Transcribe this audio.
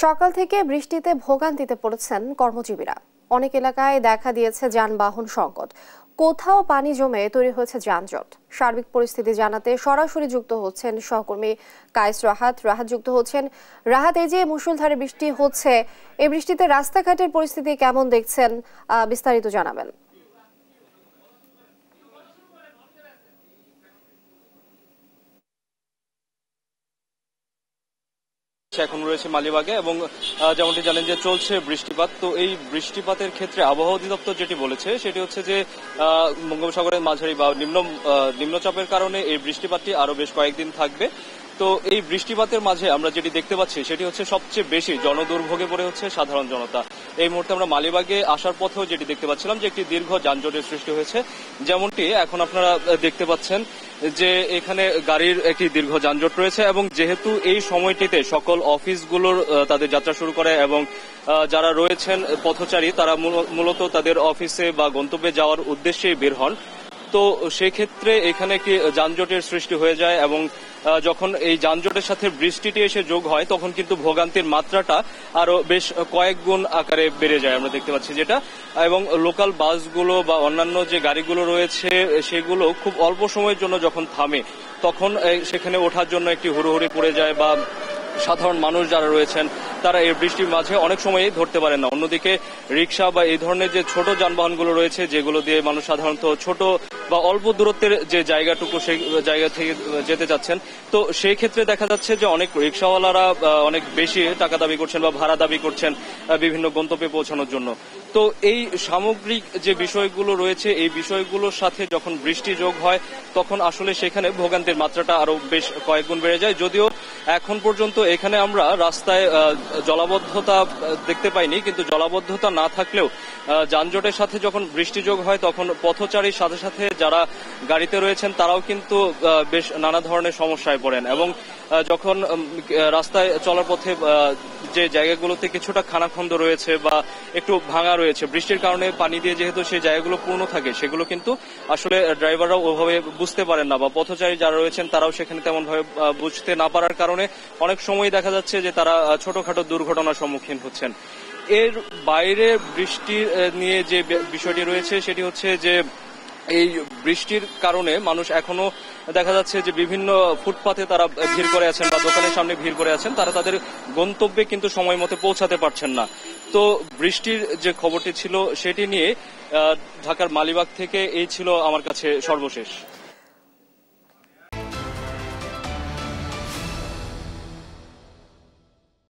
সকাল থেকে বৃষ্টিতে ভোগান্তিতে পড়েছেন কর্মজীবীরা। অনেক এলাকায় দেখা দিয়েছে যানবাহন সংকট, কোথাও পানি জমে তৈরি হয়েছে যানজট। সার্বিক পরিস্থিতি জানাতে সরাসরি যুক্ত হচ্ছেন সহকর্মী কায়েস রাহাত। যুক্ত হচ্ছেন রাহাত। এই যে মুষলধারে বৃষ্টি হচ্ছে, এই বৃষ্টিতে রাস্তাঘাটের পরিস্থিতি কেমন দেখছেন, বিস্তারিত জানাবেন। এখন রয়েছে মালিবাগে এবং যেমনটি জানেন যে চলছে বৃষ্টিপাত। তো এই বৃষ্টিপাতের ক্ষেত্রে আবহাওয়া অধিদপ্তর যেটি বলেছে সেটি হচ্ছে যে বঙ্গোপসাগরের মাঝারি বা নিম্নচাপের কারণে এই বৃষ্টিপাতটি আরো বেশ কয়েকদিন থাকবে। তো এই বৃষ্টিপাতের মাঝে আমরা যেটি দেখতে পাচ্ছি সেটি হচ্ছে সবচেয়ে বেশি জনদুর্ভোগে পড়ে হচ্ছে সাধারণ জনতা। এই মুহূর্তে আমরা মালিবাগে আসার পথেও যেটি দেখতে পাচ্ছিলাম যে একটি দীর্ঘ যানজটের সৃষ্টি হয়েছে, যেমনটি এখন আপনারা দেখতে পাচ্ছেন যে এখানে গাড়ির একটি দীর্ঘ যানজট রয়েছে। এবং যেহেতু এই সময়টিতে সকল অফিসগুলোর তাদের যাত্রা শুরু করে এবং যারা রয়েছেন পথচারী তারা মূলত তাদের অফিসে বা গন্তব্যে যাওয়ার উদ্দেশ্যেই বের হন, তো সেক্ষেত্রে এখানে একটি যানজটের সৃষ্টি হয়ে যায়। এবং যখন এই যানজটের সাথে বৃষ্টিটি এসে যোগ হয় তখন কিন্তু ভোগান্তির মাত্রাটা আরো বেশ কয়েক গুণ আকারে বেড়ে যায় আমরা দেখতে পাচ্ছি যেটা। এবং লোকাল বাসগুলো বা অন্যান্য যে গাড়িগুলো রয়েছে সেগুলো খুব অল্প সময়ের জন্য যখন থামে তখন সেখানে ওঠার জন্য একটি হুড়োহুড়ি পড়ে যায়, বা সাধারণ মানুষ যারা রয়েছেন তারা এই বৃষ্টির মাঝে অনেক সময়ই ধরতে পারেন না। অন্যদিকে রিক্সা বা এই ধরনের যে ছোট যানবাহনগুলো রয়েছে যেগুলো দিয়ে মানুষ সাধারণত ছোট বা অল্প দূরত্বের যে জায়গাটুকু সেই জায়গা থেকে যেতে চাচ্ছেন, তো সেই ক্ষেত্রে দেখা যাচ্ছে যে অনেক রিক্সাওয়ালারা অনেক বেশি টাকা দাবি করছেন বা ভাড়া দাবি করছেন বিভিন্ন গন্তব্যে পৌঁছানোর জন্য। তো এই সামগ্রিক যে বিষয়গুলো রয়েছে এই বিষয়গুলোর সাথে যখন বৃষ্টি যোগ হয় তখন আসলে সেখানে ভোগান্তির মাত্রাটা আরো বেশ কয়েক গুণ বেড়ে যায়। যদিও এখন পর্যন্ত এখানে আমরা রাস্তায় জলাবদ্ধতা দেখতে পাইনি, কিন্তু জলাবদ্ধতা না থাকলেও যানজটের সাথে যখন বৃষ্টি যোগ হয় তখন পথচারীর সাথে সাথে যারা গাড়িতে রয়েছেন তারাও কিন্তু বেশ নানা ধরনের সমস্যায় পড়েন। এবং যখন রাস্তায় চলার পথে যে জায়গাগুলোতে কিছুটা খানাখন্দ রয়েছে বা একটু ভাঙা রয়েছে বৃষ্টির কারণে পানি দিয়ে যেহেতু সেই জায়গাগুলো পূর্ণ থাকে সেগুলো কিন্তু আসলে ড্রাইভাররাও ওভাবে বুঝতে পারেন না, বা পথচারী যারা রয়েছেন তারাও সেখানে তেমন ভাবে বুঝতে না পারার কারণে অনেক সময় দেখা যাচ্ছে যে তারা ছোটখাটো দুর্ঘটনার সম্মুখীন হচ্ছেন। এর বাইরে বৃষ্টি নিয়ে যে বিষয়টি রয়েছে সেটি হচ্ছে যে এই বৃষ্টির কারণে মানুষ এখনো দেখা যাচ্ছে যে বিভিন্ন ফুটপাথে তারা ভিড় করে আছেন বা দোকানের সামনে ভিড় করে আছেন, তারা তাদের গন্তব্যে কিন্তু সময় মতো পৌঁছাতে পারছেন না। তো বৃষ্টির যে খবরটি ছিল সেটি নিয়ে ঢাকার মালিবাগ থেকে এই ছিল আমার কাছে সর্বশেষ।